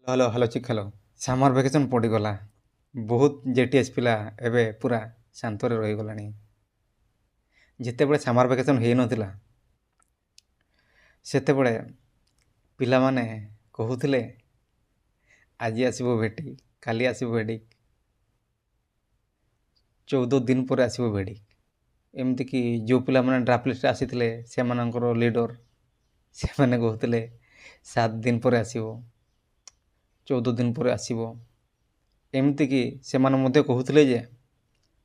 Hello hello ଚିକ୍ hello. ସମର vacation ପଡ଼ିଗଲା। ବହୁତ ଜେଟିଏସ୍ ପିଲା ଏବେ ପୁରା ଶାନ୍ତରେ ରହିଗଲାଣି। ଯେତେବେଳେ ସମର ଭ୍ୟାକେସନ୍ ହେଇନଥିଲା ସେତେବେଳେ ପିଲାମାନେ କହୁଥିଲେ ଆଜି ଆସିବ ଭେଟି, କାଲି ଆସିବ ଭେଟି, 14 ଦିନ ପରେ ଆସିବ ଭେଟି। ଏମିତିକି ଯେଉଁ ପିଲାମାନେ ଡ୍ରାଫ୍ଟ ଲିଷ୍ଟରେ ଆସିଥିଲେ ସେମାନଙ୍କର ଲିଡ଼ର ସେମାନେ କହୁଥିଲେ 7 ଦିନ ପରେ ଆସିବ, 14 ଦିନ ପରେ ଆସିବ। ଏମିତିକି ସେମାନେ ମଧ୍ୟ କହୁଥିଲେ ଯେ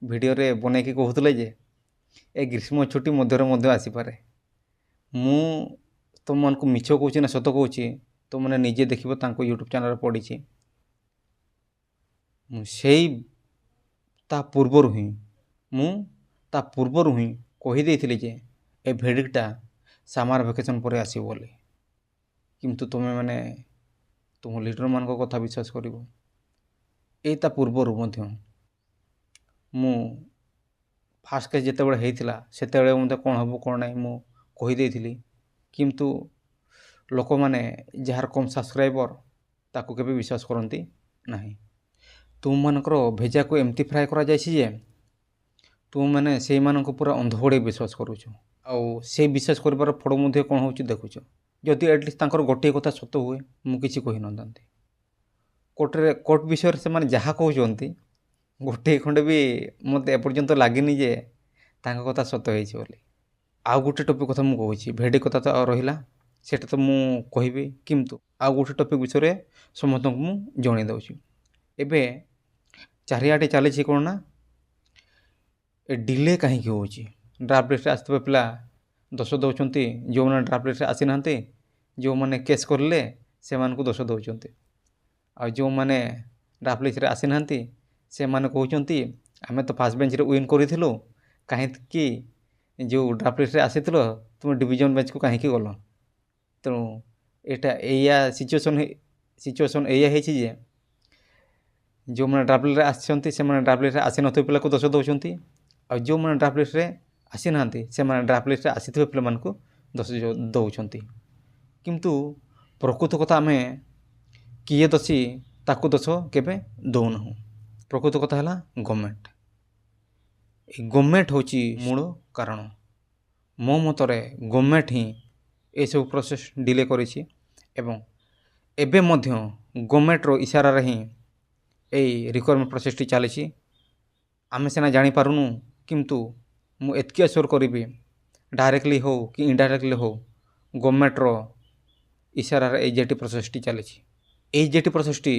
ଭିଡ଼ିଓରେ ବନେଇକି କହୁଥିଲେ ଯେ ଏ ଗ୍ରୀଷ୍ମ ଛୁଟି ମଧ୍ୟରେ ମଧ୍ୟ ଆସିପାରେ। ମୁଁ ତୁମମାନଙ୍କୁ ମିଛ କହୁଛି ନା ସତ କହୁଛି ତୁମମାନେ ନିଜେ ଦେଖିବ, ତାଙ୍କ ୟୁଟ୍ୟୁବ୍ ଚ୍ୟାନେଲରେ ପଡ଼ିଛି। ମୁଁ ତା ପୂର୍ବରୁ ହିଁ କହିଦେଇଥିଲି ଯେ ଏ ଭେଡ଼ିକଟା ସମର ଭ୍ୟାକେସନ୍ ପରେ ଆସିବ ବୋଲି। କିନ୍ତୁ ତୁମେମାନେ ତୁମ ଲିଡ଼ରମାନଙ୍କ କଥା ବିଶ୍ୱାସ କରିବ। ତା ପୂର୍ବରୁ ମଧ୍ୟ ମୁଁ ଫାଷ୍ଟ କେସ୍ ଯେତେବେଳେ ହେଇଥିଲା ସେତେବେଳେ ମଧ୍ୟ କ'ଣ ହେବ କ'ଣ ନାହିଁ ମୁଁ କହିଦେଇଥିଲି। କିନ୍ତୁ ଲୋକମାନେ ଯାହାର କମ୍ ସବସ୍କ୍ରାଇବର୍ ତାକୁ କେବେ ବିଶ୍ୱାସ କରନ୍ତି ନାହିଁ। ତୁମମାନଙ୍କର ଭେଜାକୁ ଏମିତି ଫ୍ରାଏ କରାଯାଇଛି ଯେ ତୁମମାନେ ସେଇମାନଙ୍କୁ ପୁରା ଅନ୍ଧ ଭଳି ବିଶ୍ୱାସ କରୁଛ। ଆଉ ସେଇ ବିଶ୍ୱାସ କରିବାର ଫଳ ମଧ୍ୟ କ'ଣ ହେଉଛି ଦେଖୁଛ। ଯଦି ଆଟଲିଷ୍ଟ ତାଙ୍କର ଗୋଟିଏ କଥା ସତ ହୁଏ ମୁଁ କିଛି କହିନଥାନ୍ତି। କୋର୍ଟ ବିଷୟରେ ସେମାନେ ଯାହା କହୁଛନ୍ତି ଗୋଟିଏ ଖଣ୍ଡେ ବି ମୋତେ ଏପର୍ଯ୍ୟନ୍ତ ଲାଗିନି ଯେ ତାଙ୍କ କଥା ସତ ହେଇଛି ବୋଲି। ଆଉ ଗୋଟେ ଟପିକ୍ କଥା ମୁଁ କହୁଛି, ଭେଡ଼ି କଥା ତ ରହିଲା, ସେଇଟା ତ ମୁଁ କହିବି। କିନ୍ତୁ ଆଉ ଗୋଟେ ଟପିକ୍ ବିଷୟରେ ସମସ୍ତଙ୍କୁ ମୁଁ ଜଣାଇ ଦେଉଛି। ଏବେ ଚାରିଆଡ଼େ ଚାଲିଛି କ'ଣ ନା ଏ ଡିଲେ କାହିଁକି ହେଉଛି। ଡ୍ରାଫ୍ଟ ଲିଷ୍ଟରେ ଆସିଥିବା ପିଲା ଦୋଷ ଦେଉଛନ୍ତି, ଯେଉଁମାନେ ଡ୍ରାଫ୍ଟ ଲିଷ୍ଟରେ ଆସିନାହାନ୍ତି, ଯେଉଁମାନେ କେସ୍ କରିଲେ ସେମାନଙ୍କୁ ଦୋଷ ଦେଉଛନ୍ତି। ଆଉ ଯେଉଁମାନେ ଡ୍ରାଫ୍ଟ ଲିଷ୍ଟରେ ଆସିନାହାନ୍ତି ସେମାନେ କହୁଛନ୍ତି ଆମେ ତ ଫାର୍ଷ୍ଟ ବେଞ୍ଚରେ ୱିନ୍ କରିଥିଲୁ, କାହିଁକି ଯେଉଁ ଡ୍ରାଫ୍ଟ ଲିଷ୍ଟରେ ଆସିଥିଲ ତୁମେ ଡିଭିଜନ୍ ବେଞ୍ଚକୁ କାହିଁକି ଗଲ। ତେଣୁ ଏଇଟା ସିଚୁଏସନ୍ ଏଇଆ ହେଇଛି ଯେ ଯେଉଁମାନେ ଡ୍ରାଫ୍ଟ ଲିଷ୍ଟରେ ଆସିଛନ୍ତି ସେମାନେ ଡ୍ରାଫ୍ଟ ଲିଷ୍ଟରେ ଆସିନଥିବା ପିଲାକୁ ଦୋଷ ଦେଉଛନ୍ତି, ଆଉ ଯେଉଁମାନେ ଡ୍ରାଫ୍ଟ ଲିଷ୍ଟରେ ଆସିନାହାନ୍ତି ସେମାନେ ଡ୍ରାଫ୍ଟ ଲିଷ୍ଟରେ ଆସିଥିବା ପିଲାମାନଙ୍କୁ ଦୋଷ ଦେଉଛନ୍ତି। କିନ୍ତୁ ପ୍ରକୃତ କଥା ଆମେ କିଏ ଦୋଷୀ ତାକୁ ଦୋଷ କେବେ ଦେଉନାହୁଁ। ପ୍ରକୃତ କଥା ହେଲା ଗଭର୍ଣ୍ଣମେଣ୍ଟ। ଏ ଗଭର୍ଣ୍ଣମେଣ୍ଟ ହେଉଛି ମୂଳ କାରଣ। ମୋ ମତରେ ଗଭର୍ଣ୍ଣମେଣ୍ଟ ହିଁ ଏସବୁ ପ୍ରୋସେସ୍ ଡିଲେ କରିଛି ଏବଂ ଏବେ ମଧ୍ୟ ଗଭର୍ଣ୍ଣମେଣ୍ଟର ଇସାରାରେ ହିଁ ଏଇ ରିକ୍ୱାରମେଣ୍ଟ ପ୍ରୋସେସ୍ଟି ଚାଲିଛି। ଆମେ ସିନା ଜାଣିପାରୁନୁ, କିନ୍ତୁ ମୁଁ ଏତିକି ଆଶ୍ୟୋର କରିବି ଡାଇରେକ୍ଟଲି ହେଉ କି ଇନଡାଇରେକ୍ଟଲି ହେଉ ଗଭର୍ଣ୍ଣମେଣ୍ଟର ଇସାରାରେ ଏଇ ଜେଟି ପ୍ରୋସେସ୍ଟି ଚାଲିଛି। ଏଇ ଜେଟି ପ୍ରୋସେସ୍ଟି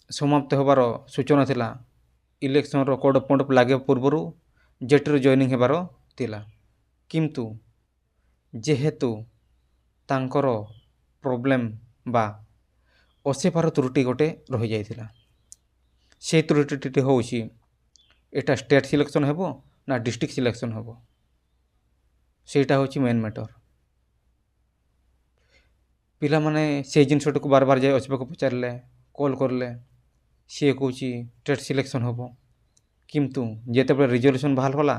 ସମାପ୍ତ ହେବାର ସୂଚନା ଥିଲା ଇଲେକ୍ସନର କୋଡ୍ ଅଫ୍ କଣ୍ଡକ୍ଟ ଲାଗିବା ପୂର୍ବରୁ ଜେଟିରୁ ଜଏନିଂ ହେବାର ଥିଲା। କିନ୍ତୁ ଯେହେତୁ ତାଙ୍କର ପ୍ରୋବ୍ଲେମ୍ ବା ଅସେପାର ତ୍ରୁଟି ଗୋଟେ ରହିଯାଇଥିଲା, ସେଇ ତ୍ରୁଟିଟି ହେଉଛି ଏଇଟା ଷ୍ଟେଟ୍ ସିଲେକ୍ସନ୍ ହେବ ନା ଡିଷ୍ଟ୍ରିକ୍ଟ ସିଲେକ୍ସନ୍ ହେବ, ସେଇଟା ହେଉଛି ମେନ୍ ମ୍ୟାଟର। ପିଲାମାନେ ସେଇ ଜିନିଷଟାକୁ ବାର ବାର ଯାଇ ଅସିପାକୁ ପଚାରିଲେ, କଲ୍ କରିଲେ, ସିଏ କହୁଛି ଷ୍ଟେଟ୍ ସିଲେକ୍ସନ୍ ହେବ। କିନ୍ତୁ ଯେତେବେଳେ ରିଜଲ୍ୟୁସନ୍ ବାହାରିଗଲା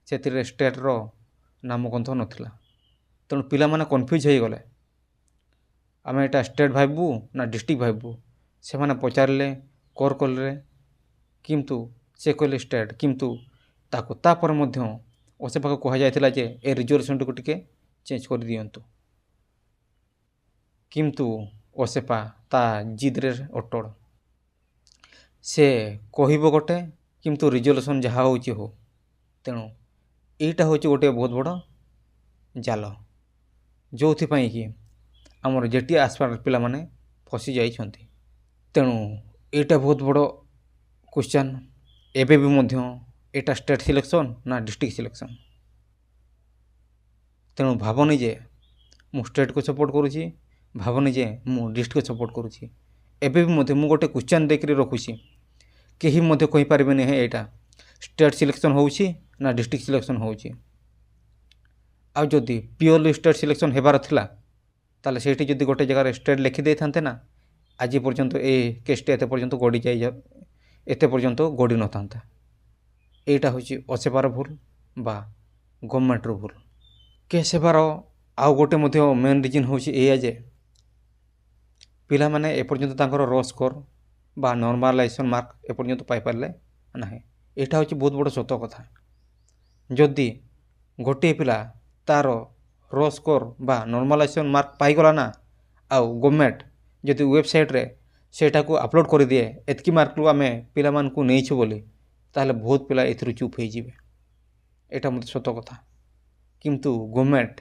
ସେଥିରେ ଷ୍ଟେଟ୍ର ନାମଗନ୍ଧ ନଥିଲା। ତେଣୁ ପିଲାମାନେ କନଫ୍ୟୁଜ୍ ହେଇଗଲେ, ଆମେ ଏଇଟା ଷ୍ଟେଟ୍ ଭାବିବୁ ନା ଡିଷ୍ଟ୍ରିକ୍ଟ ଭାବିବୁ। ସେମାନେ ପଚାରିଲେ, କଲ୍ କଲେ, କିନ୍ତୁ ସେ କହିଲେ ଷ୍ଟେଟ୍। କିନ୍ତୁ ତାପରେ ମଧ୍ୟ ଅସିପାକୁ କୁହାଯାଇଥିଲା ଯେ ଏ ରିଜଲ୍ୟୁସନ୍ଟିକୁ ଟିକେ ଚେଞ୍ଜ କରିଦିଅନ୍ତୁ। କିନ୍ତୁ ଅସିପା ତା ଜିଦ୍ରେ ଅଟଳ। ସେ କହିବ ଗୋଟେ କିନ୍ତୁ ରିଜଲ୍ୟୁସନ୍ ଯାହା ହେଉଛି ହଉ। ତେଣୁ ଏଇଟା ହେଉଛି ଗୋଟିଏ ବହୁତ ବଡ଼ ଜାଲ, ଯେଉଁଥିପାଇଁ କି ଆମର ଜେଟି ଆସ୍ପାରାଣ୍ଟ ପିଲାମାନେ ଫସି ଯାଇଛନ୍ତି। ତେଣୁ ଏଇଟା ବହୁତ ବଡ଼ କ୍ୱେଶ୍ଚନ୍। ଏବେ ବି ମଧ୍ୟ ଏଇଟା ଷ୍ଟେଟ୍ ସିଲେକ୍ସନ୍ ନା ଡିଷ୍ଟ୍ରିକ୍ଟ ସିଲେକ୍ସନ୍। ତେଣୁ ଭାବନି ଯେ ମୁଁ ଷ୍ଟେଟ୍କୁ ସପୋର୍ଟ କରୁଛି, ଭାବନି ଯେ ମୁଁ ଡିଷ୍ଟ୍ରିକ୍ଟକୁ ସପୋର୍ଟ କରୁଛି। ଏବେ ବି ମଧ୍ୟ ମୁଁ ଗୋଟେ କ୍ୱେଶ୍ଚନ୍ ଦେଇକରି ରଖୁଛି, କେହି ମଧ୍ୟ କହିପାରିବେନି ଏଇଟା ଷ୍ଟେଟ୍ ସିଲେକ୍ସନ୍ ହେଉଛି ନା ଡିଷ୍ଟ୍ରିକ୍ଟ ସିଲେକ୍ସନ୍ ହେଉଛି। ଆଉ ଯଦି ପିଓରଲି ଷ୍ଟେଟ୍ ସିଲେକ୍ସନ୍ ହେବାର ଥିଲା ତାହେଲେ ସେଇଠି ଯଦି ଗୋଟେ ଜାଗାରେ ଷ୍ଟେଟ୍ ଲେଖିଦେଇଥାନ୍ତେ ନା ଆଜି ପର୍ଯ୍ୟନ୍ତ ଏ କେସ୍ଟି ଏତେ ପର୍ଯ୍ୟନ୍ତ ଗଡ଼ି ନଥାନ୍ତା। ଏଇଟା ହେଉଛି ଅସେବାର ଭୁଲ ବା ଗଭର୍ଣ୍ଣମେଣ୍ଟର ଭୁଲ। କେସ୍ ହେବାର ଆଉ ଗୋଟେ ମଧ୍ୟ ମେନ୍ ରିଜନ୍ ହେଉଛି ଏଇଆ ଯେ ପିଲାମାନେ ଏପର୍ଯ୍ୟନ୍ତ ତାଙ୍କର ର ସ୍କୋର ବା ନର୍ମାଲାଇଜେସନ୍ ମାର୍କ ଏପର୍ଯ୍ୟନ୍ତ ପାଇପାରିଲେ ନାହିଁ। ଏଇଟା ହେଉଛି ବହୁତ ବଡ଼ ସତ କଥା। ଯଦି ଗୋଟିଏ ପିଲା ତା'ର ର ସ୍କୋର ବା ନର୍ମାଲାଇଜେସନ୍ ମାର୍କ ପାଇଗଲା ନା, ଆଉ ଗଭର୍ଣ୍ଣମେଣ୍ଟ ଯଦି ୱେବସାଇଟ୍ରେ ସେଇଟାକୁ ଅପଲୋଡ଼ କରିଦିଏ ଏତିକି ମାର୍କରୁ ଆମେ ପିଲାମାନଙ୍କୁ ନେଇଛୁ ବୋଲି, ତାହେଲେ ବହୁତ ପିଲା ଏଥିରୁ ଚୁପ୍ ହେଇଯିବେ। ଏଇଟା ମୋତେ ସତ କଥା। କିନ୍ତୁ ଗଭର୍ଣ୍ଣମେଣ୍ଟ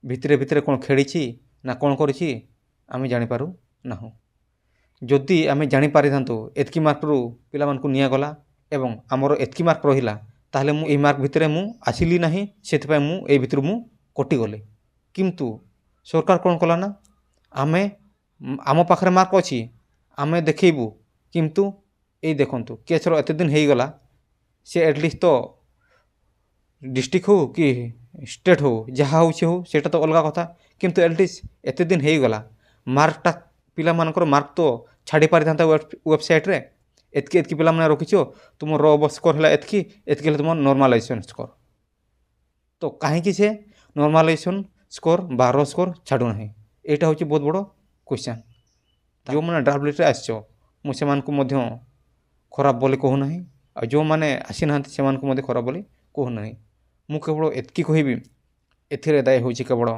ଭିତରେ ଭିତରେ କ'ଣ ଖେଳିଛି ନା କ'ଣ କରିଛି ଆମେ ଜାଣିପାରୁ ନାହୁଁ। ଯଦି ଆମେ ଜାଣିପାରିଥାନ୍ତୁ ଏତିକି ମାର୍କରୁ ପିଲାମାନଙ୍କୁ ନିଆଗଲା ଏବଂ ଆମର ଏତିକି ମାର୍କ ରହିଲା, ତାହେଲେ ମୁଁ ଏଇ ମାର୍କ ଭିତରେ ମୁଁ ଆସିଲି ନାହିଁ, ସେଥିପାଇଁ ମୁଁ ଏଇ ଭିତରୁ ମୁଁ କଟିଗଲି। କିନ୍ତୁ ସରକାର କ'ଣ କଲା ନା, ଆମ ପାଖରେ ମାର୍କ ଅଛି, ଆମେ ଦେଖେଇବୁ, କିନ୍ତୁ ଏଇ ଦେଖନ୍ତୁ କେସ୍ର ଏତେ ଦିନ ହେଇଗଲା, ସେ ଆଟଲିଷ୍ଟ ତ ଡିଷ୍ଟ୍ରିକ୍ଟ ହଉ କି ଷ୍ଟେଟ୍ ହଉ ଯାହା ହେଉଛି ହଉ ସେଇଟା ତ ଅଲଗା କଥା, କିନ୍ତୁ ଆଟଲିଷ୍ଟ ଏତେ ଦିନ ହେଇଗଲା, ମାର୍କଟା ପିଲାମାନଙ୍କର ମାର୍କ ତ ଛାଡ଼ି ପାରିଥାନ୍ତା ୱେବସାଇଟ୍ରେ। ଏତିକି ଏତିକି ପିଲାମାନେ ରଖିଛ, ତୁମ ର ସ୍କୋର ହେଲା ଏତିକି, ଏତିକି ହେଲେ ତୁମ ନର୍ମାଲାଇଜେସନ୍ ସ୍କୋର। ତ କାହିଁକି ସେ ନର୍ମାଲାଇଜେସନ୍ ସ୍କୋର ବା ର ସ୍କୋର ଛାଡ଼ୁନାହିଁ? ଏଇଟା ହେଉଛି ବହୁତ ବଡ଼ କ୍ୱେଶ୍ଚନ୍। ଯେଉଁମାନେ ଡ୍ରାଫ୍ଟ ଲିଷ୍ଟରେ ଆସିଛ, ମୁଁ ସେମାନଙ୍କୁ ମଧ୍ୟ ଖରାପ ବୋଲି କହୁନାହିଁ, ଆଉ ଯେଉଁମାନେ ଆସିନାହାନ୍ତି ସେମାନଙ୍କୁ ମଧ୍ୟ ଖରାପ ବୋଲି କହୁନାହିଁ। ମୁଁ କେବଳ ଏତିକି କହିବି, ଏଥିରେ ଦାୟୀ ହେଉଛି କେବଳ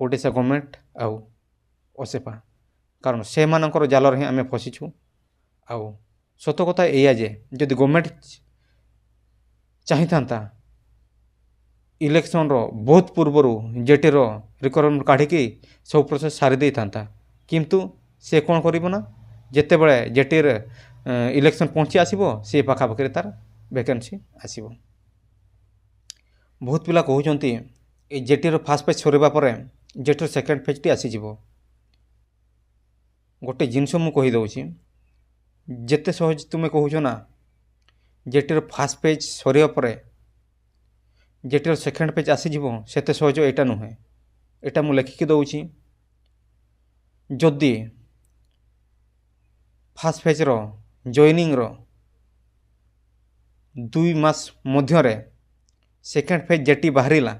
ଓଡ଼ିଶା ଗଭର୍ଣ୍ଣମେଣ୍ଟ ଆଉ ଅସେପା, କାରଣ ସେମାନଙ୍କର ଜାଲରେ ହିଁ ଆମେ ଫସିଛୁ। ଆଉ ସତ କଥା ଏଇଆ ଯେ ଯଦି ଗଭର୍ଣ୍ଣମେଣ୍ଟ ଚାହିଁଥାନ୍ତା ଇଲେକ୍ସନ୍ର ବହୁତ ପୂର୍ବରୁ ଜେଟିର ରିକ୍ୱାରମେଣ୍ଟ କାଢ଼ିକି ସବୁ ପ୍ରୋସେସ୍ ସାରି ଦେଇଥାନ୍ତା, କିନ୍ତୁ ସେ କ'ଣ କରିବ ନା, ଯେତେବେଳେ ଜେଟିର ଇଲେକ୍ସନ୍ ପହଞ୍ଚି ଆସିବ ସେ ପାଖାପାଖିରେ ତା'ର ଭ୍ୟାକେନ୍ସି ଆସିବ। ବହୁତ ପିଲା କହୁଛନ୍ତି ଏଇ ଜେଟିର ଫାର୍ଷ୍ଟ ଫେଜ୍ ସରିବା ପରେ ଜେଟିର ସେକେଣ୍ଡ ଫେଜ୍ଟି ଆସିଯିବ। ଗୋଟେ ଜିନିଷ ମୁଁ କହିଦେଉଛି, ଯେତେ ସହଜ ତୁମେ କହୁଛ ନା ଜେଟିର ଫାର୍ଷ୍ଟ ପେଜ୍ ସରିବା ପରେ ଜେଟିର ସେକେଣ୍ଡ ପେଜ୍ ଆସିଯିବ, ସେତେ ସହଜ ଏଇଟା ନୁହେଁ। ଏଇଟା ମୁଁ ଲେଖିକି ଦେଉଛି, ଯଦି ଫାର୍ଷ୍ଟ ଫେଜ୍ର ଜଏନିଂର 2 ମାସ ମଧ୍ୟରେ ସେକେଣ୍ଡ ଫେଜ୍ ଜେଟି ବାହାରିଲା,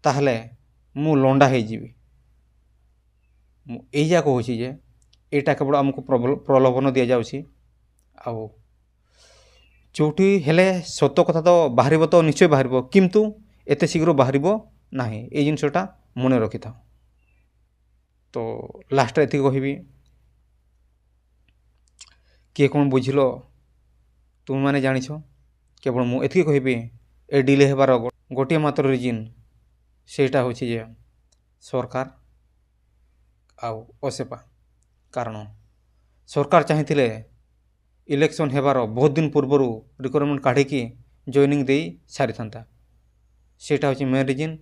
ତାହେଲେ ମୁଁ ଲଣ୍ଡା ହେଇଯିବି। ମୁଁ ଏଇଆ କହୁଛି ଯେ ଏଇଟା କେବଳ ଆମକୁ ପ୍ରଲୋଭନ ଦିଆଯାଉଛି। ଆଉ ଯେଉଁଠି ହେଲେ ସତ କଥା ତ ବାହାରିବ, ତ ନିଶ୍ଚୟ ବାହାରିବ, କିନ୍ତୁ ଏତେ ଶୀଘ୍ର ବାହାରିବ ନାହିଁ। ଏଇ ଜିନିଷଟା ମନେ ରଖିଥାଉ। ତ ଲାଷ୍ଟରେ ଏତିକି କହିବି, କିଏ କ'ଣ ବୁଝିଲ ତୁମେମାନେ ଜାଣିଛ। କେବଳ ମୁଁ ଏତିକି କହିବି, ଏ ଡିଲେ ହେବାର ଗୋଟିଏ ମାତ୍ର ରିଜିନ୍ ସେଇଟା ହେଉଛି ଯେ ସରକାର ଆଉ ଅସେପା। କାରଣ ସରକାର ଚାହିଁଥିଲେ ଇଲେକ୍ସନ୍ ହେବାର ବହୁତ ଦିନ ପୂର୍ବରୁ ରିକ୍ୱାରମେଣ୍ଟ କାଢ଼ିକି ଜଏନିଂ ଦେଇ ସାରିଥାନ୍ତା। ସେଇଟା ହେଉଛି ମେନ୍ ରିଜିନ୍।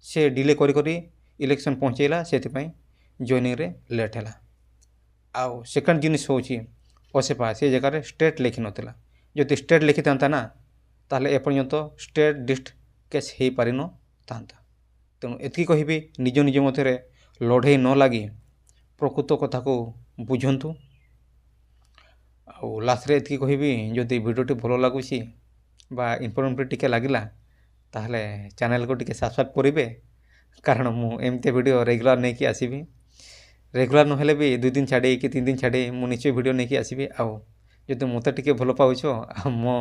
ସେ ଡିଲେ କରି କରି ଇଲେକ୍ସନ୍ ପହଞ୍ଚେଇଲା, ସେଥିପାଇଁ ଜଏନିଂରେ ଲେଟ୍ ହେଲା। ଆଉ ସେକେଣ୍ଡ ଜିନିଷ ହେଉଛି ଅସେପା ସେ ଜାଗାରେ ଷ୍ଟେଟ୍ ଲେଖିନଥିଲା। ଯଦି ଷ୍ଟେଟ୍ ଲେଖିଥାନ୍ତା ନା, ତାହେଲେ ଏପର୍ଯ୍ୟନ୍ତ ଷ୍ଟେଟ୍ ଡିଷ୍ଟ୍ରିକ୍ଟ କେସ୍ ହେଇପାରିନଥାନ୍ତା। ତେଣୁ ଏତିକି କହିବି, ନିଜ ନିଜ ମଧ୍ୟରେ ଲଢ଼େଇ ନ ଲାଗି ପ୍ରକୃତ କଥାକୁ ବୁଝନ୍ତୁ। ଆଉ ଲାଷ୍ଟରେ ଏତିକି କହିବି, ଯଦି ଭିଡ଼ିଓଟି ଭଲ ଲାଗୁଛି ବା ଇନଫର୍ମେଟିଭ୍ ଟିକେ ଲାଗିଲା, ତାହେଲେ ଚ୍ୟାନେଲକୁ ଟିକେ ସବସ୍କ୍ରାଇବ୍ କରିବେ, କାରଣ ମୁଁ ଏମିତି ଭିଡ଼ିଓ ରେଗୁଲାର ନେଇକି ଆସିବି। ରେଗୁଲାର ନହେଲେ ବି 2 ଦିନ ଛାଡ଼ି କି 3 ଦିନ ଛାଡ଼ି ମୁଁ ନିଶ୍ଚୟ ଭିଡ଼ିଓ ନେଇକି ଆସିବି। ଆଉ ଯଦି ମୋତେ ଟିକେ ଭଲ ପାଉଛ ଆଉ ମୋ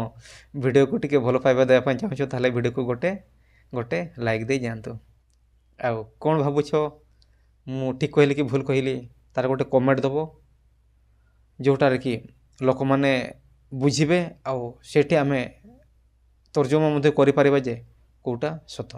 ଭିଡ଼ିଓକୁ ଟିକେ ଭଲ ପାଇବା ଦେବା ପାଇଁ ଚାହୁଁଛ, ତାହେଲେ ଭିଡ଼ିଓକୁ ଗୋଟେ ଲାଇକ୍ ଦେଇ ଯାଆନ୍ତୁ। ଆଉ କ'ଣ ଭାବୁଛ, ମୁଁ ଠିକ୍ କହିଲି କି ଭୁଲ କହିଲି, ତା'ର ଗୋଟେ କମେଣ୍ଟ ଦେବ, ଯେଉଁଟାରେ କି ଲୋକମାନେ ବୁଝିବେ, ଆଉ ସେଇଠି ଆମେ ତର୍ଜମା ମଧ୍ୟ କରିପାରିବା ଯେ କେଉଁଟା ସତ।